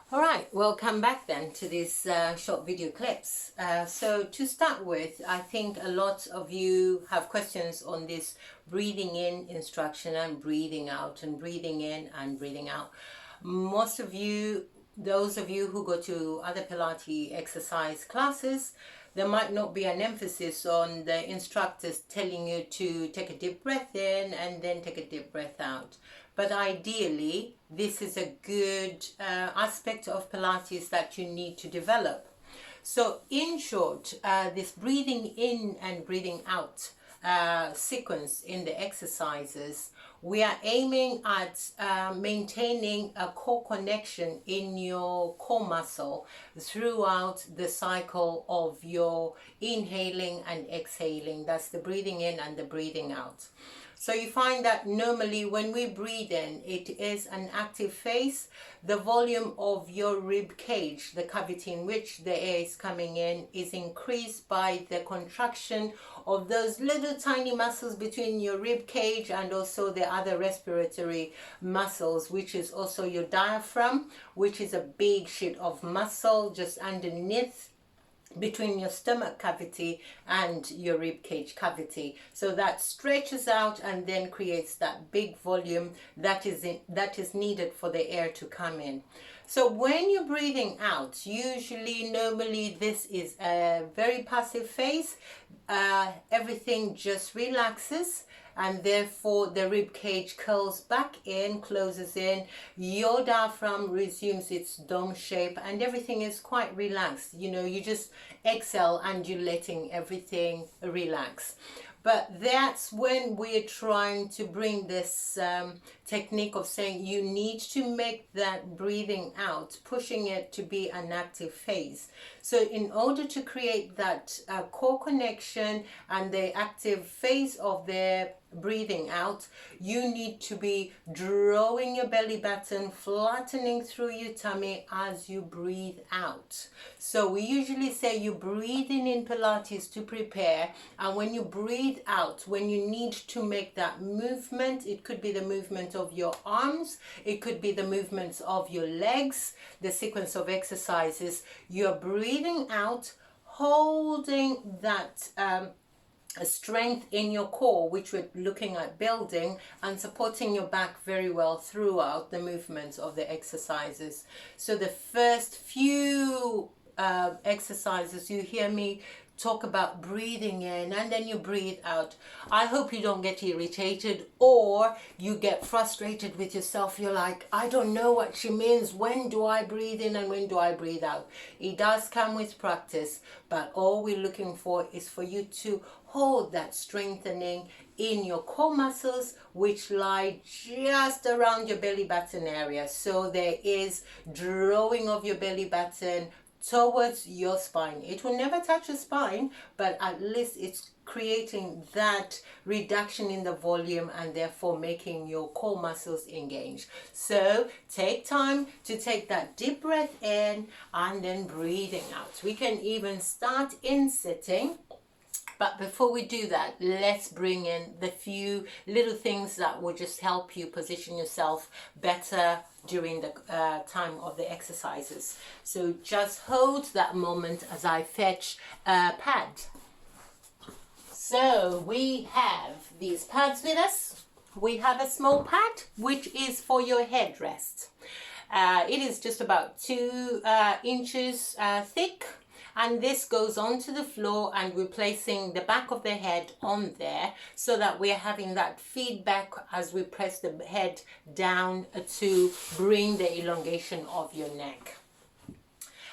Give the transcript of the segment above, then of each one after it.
All right, welcome back then to these short video clips. So to start with, I think a lot of you have questions on this breathing in instruction and breathing out and breathing in and breathing out. Most of you, those of you who go to other Pilates exercise classes, there might not be an emphasis on the instructors telling you to take a deep breath in and then take a deep breath out. But ideally, this is a good aspect of Pilates that you need to develop. So in short, this breathing in and breathing out sequence in the exercises, we are aiming at maintaining a core connection in your core muscle throughout the cycle of your inhaling and exhaling. That's the breathing in and the breathing out. So you find that normally when we breathe in, it is an active phase. The volume of your rib cage, the cavity in which the air is coming in, is increased by the contraction of those little tiny muscles between your rib cage and also the other respiratory muscles, which is also your diaphragm, which is a big sheet of muscle just underneath between your stomach cavity and your rib cage cavity. So that stretches out and then creates that big volume that is needed for the air to come in. So when you're breathing out, normally this is a very passive phase. Everything just relaxes, and therefore the rib cage curls back in, closes in, your diaphragm resumes its dome shape, and everything is quite relaxed. You just exhale and you're letting everything relax. But that's when we're trying to bring this technique of saying you need to make that breathing out, pushing it to be an active phase. So in order to create that core connection and the active phase of the breathing out, you need to be drawing your belly button, flattening through your tummy as you breathe out. So we usually say you breathe in Pilates to prepare, and when you breathe out, when you need to make that movement, it could be the movement of your arms, it could be the movements of your legs, the sequence of exercises, you're breathing out, holding that strength in your core, which we're looking at building, and supporting your back very well throughout the movements of the exercises. So the first few exercises, you hear me talk about breathing in and then you breathe out. I hope you don't get irritated or you get frustrated with yourself. You're like, I don't know what she means. When do I breathe in and when do I breathe out? It does come with practice, but all we're looking for is for you to hold that strengthening in your core muscles, which lie just around your belly button area. So there is drawing of your belly button towards your spine. It will never touch your spine, but at least it's creating that reduction in the volume and therefore making your core muscles engage. So take time to take that deep breath in and then breathing out. We can even start in sitting. But before we do that, let's bring in the few little things that will just help you position yourself better during the time of the exercises. So just hold that moment as I fetch a pad. So we have these pads with us. We have a small pad, which is for your headrest. It is just about 2 inches thick. And this goes onto the floor and we're placing the back of the head on there so that we're having that feedback as we press the head down to bring the elongation of your neck.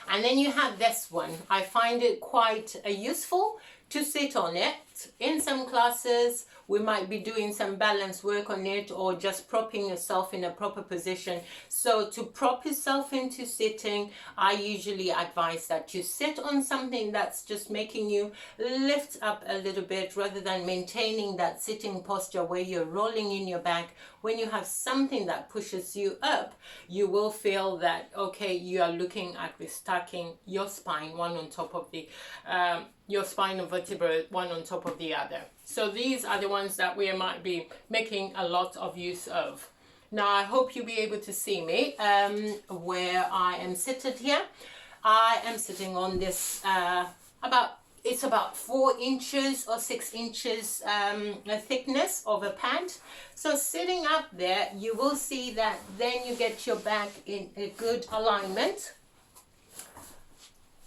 And then you have this one. I find it quite useful to sit on it. In some classes, we might be doing some balance work on it or just propping yourself in a proper position. So to prop yourself into sitting, I usually advise that you sit on something that's just making you lift up a little bit rather than maintaining that sitting posture where you're rolling in your back. When you have something that pushes you up, you will feel that, okay, you are looking at restacking your spine, one on top of the your spinal vertebrae, one on top of the other. So these are the ones that we might be making a lot of use of. Now I hope you'll be able to see me where I am seated here. I am sitting on this it's about 4 inches or 6 inches thickness of a pad. So sitting up there, you will see that then you get your back in a good alignment.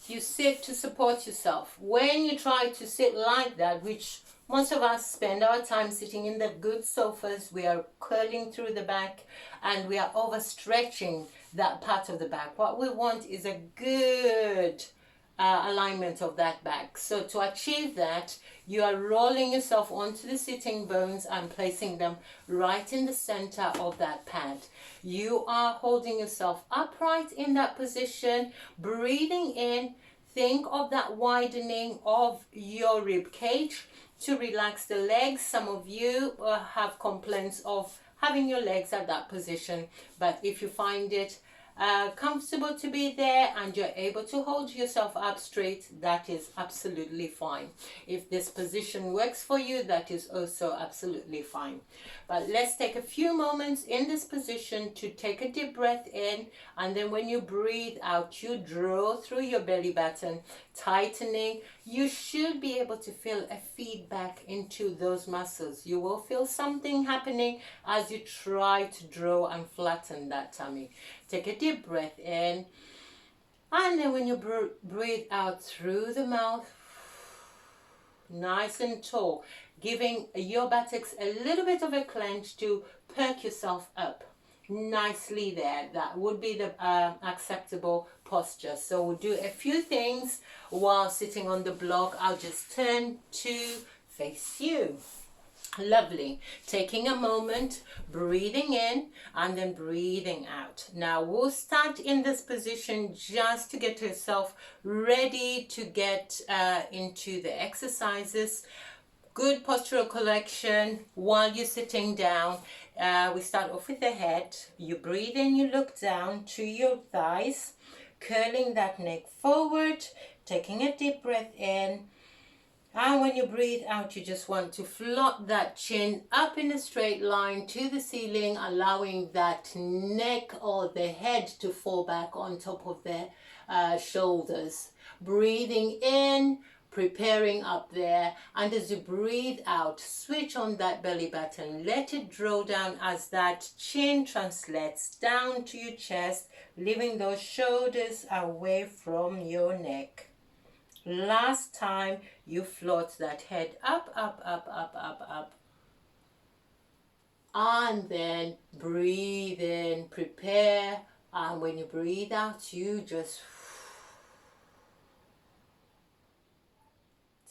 You sit to support yourself. When you try to sit like that, which most of us spend our time sitting in the good sofas, we are curling through the back and we are overstretching that part of the back. What we want is a good alignment of that back. So to achieve that, you are rolling yourself onto the sitting bones and placing them right in the center of that pad. You are holding yourself upright in that position, breathing in. Think of that widening of your rib cage to relax the legs. Some of you have complaints of having your legs at that position, but if you find it comfortable to be there and you're able to hold yourself up straight, that is absolutely fine. If this position works for you, that is also absolutely fine. But let's take a few moments in this position to take a deep breath in, and then when you breathe out, you draw through your belly button, tightening. You should be able to feel a feedback into those muscles. You will feel something happening as you try to draw and flatten that tummy. Take a deep breath in, and then when you breathe out through the mouth, nice and tall, giving your buttocks a little bit of a clench to perk yourself up nicely there. That would be the acceptable posture. So we'll do a few things while sitting on the block. I'll just turn to face you. Lovely. Taking a moment, breathing in and then breathing out. Now we'll start in this position just to get yourself ready to get into the exercises. Good postural correction while you're sitting down. We start off with the head. You breathe in, you look down to your thighs, curling that neck forward, taking a deep breath in. And when you breathe out, you just want to float that chin up in a straight line to the ceiling, allowing that neck or the head to fall back on top of the shoulders. Breathing in, preparing up there, and as you breathe out, switch on that belly button. Let it draw down as that chin translates down to your chest, leaving those shoulders away from your neck. Last time, you float that head up, up, up, up, up, up. And then breathe in, prepare. And when you breathe out, you just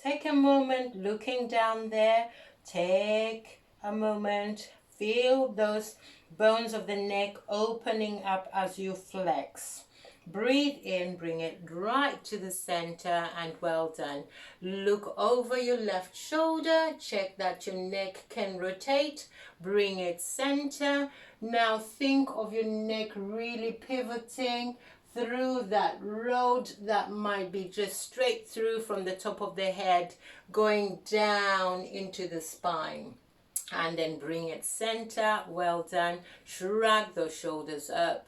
take a moment looking down there. Take a moment. Feel those bones of the neck opening up as you flex. Breathe in, bring it right to the center, and well done. Look over your left shoulder, check that your neck can rotate, bring it center. Now think of your neck really pivoting through that road that might be just straight through from the top of the head, going down into the spine. And then bring it center, well done. Shrug those shoulders up.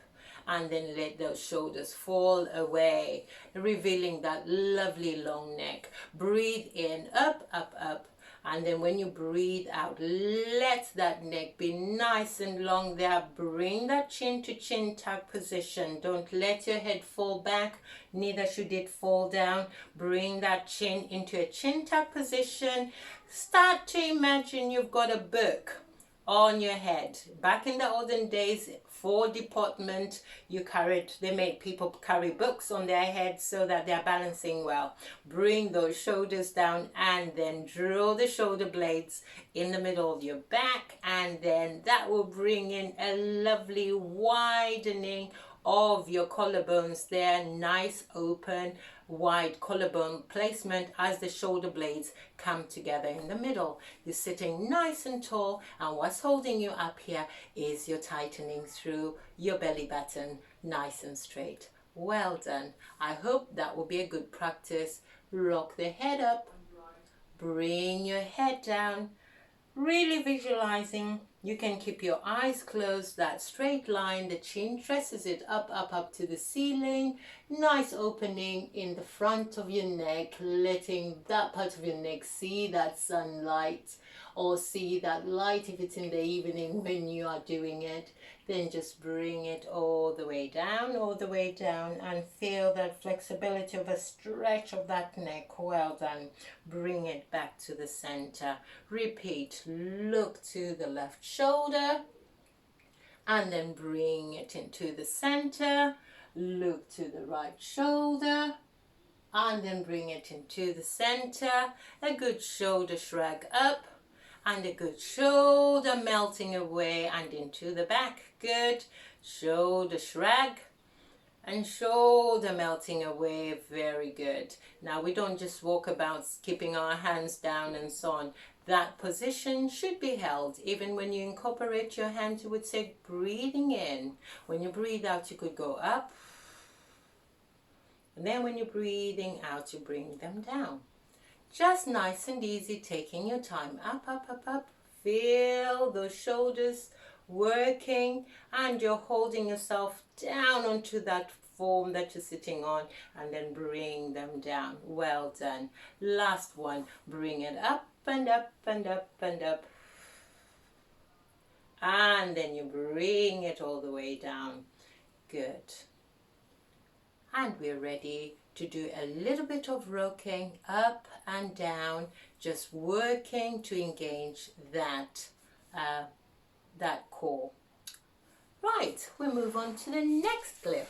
And then let those shoulders fall away, revealing that lovely long neck. Breathe in, up, up, up. And then when you breathe out, let that neck be nice and long there. Bring that chin to chin tuck position. Don't let your head fall back, neither should it fall down. Bring that chin into a chin tuck position. Start to imagine you've got a book on your head. Back in the olden days, for deportment, they made people carry books on their heads so that they're balancing well. Bring those shoulders down and then draw the shoulder blades in the middle of your back, and then that will bring in a lovely widening of your collarbones there. Nice open wide collarbone placement as the shoulder blades come together in the middle. You're sitting nice and tall, and what's holding you up here is your tightening through your belly button, nice and straight. Well done. I hope that will be a good practice. Rock the head up, bring your head down, really visualizing You can keep your eyes closed, that straight line, the chin stresses it up, up, up to the ceiling. Nice opening in the front of your neck, letting that part of your neck see that sunlight or see that light if it's in the evening when you are doing it. Then just bring it all the way down, and feel that flexibility of a stretch of that neck. Well done. Bring it back to the center. Repeat. Look to the left shoulder and then bring it into the center. Look to the right shoulder and then bring it into the center. A good shoulder shrug up and a good shoulder melting away and into the back. Good. Shoulder shrug and shoulder melting away. Very good. Now we don't just walk about keeping our hands down and so on. That position should be held. Even when you incorporate your hands, you would say breathing in. When you breathe out, you could go up. And then when you're breathing out, you bring them down. Just nice and easy, taking your time. Up, up, up, up. Feel those shoulders working, and you're holding yourself down onto that form that you're sitting on, and then bring them down. Well done. Last one. Bring it up and up and up and up. And then you bring it all the way down. Good. And we're ready to do a little bit of rocking up and down, just working to engage that core. Right, we move on to the next clip.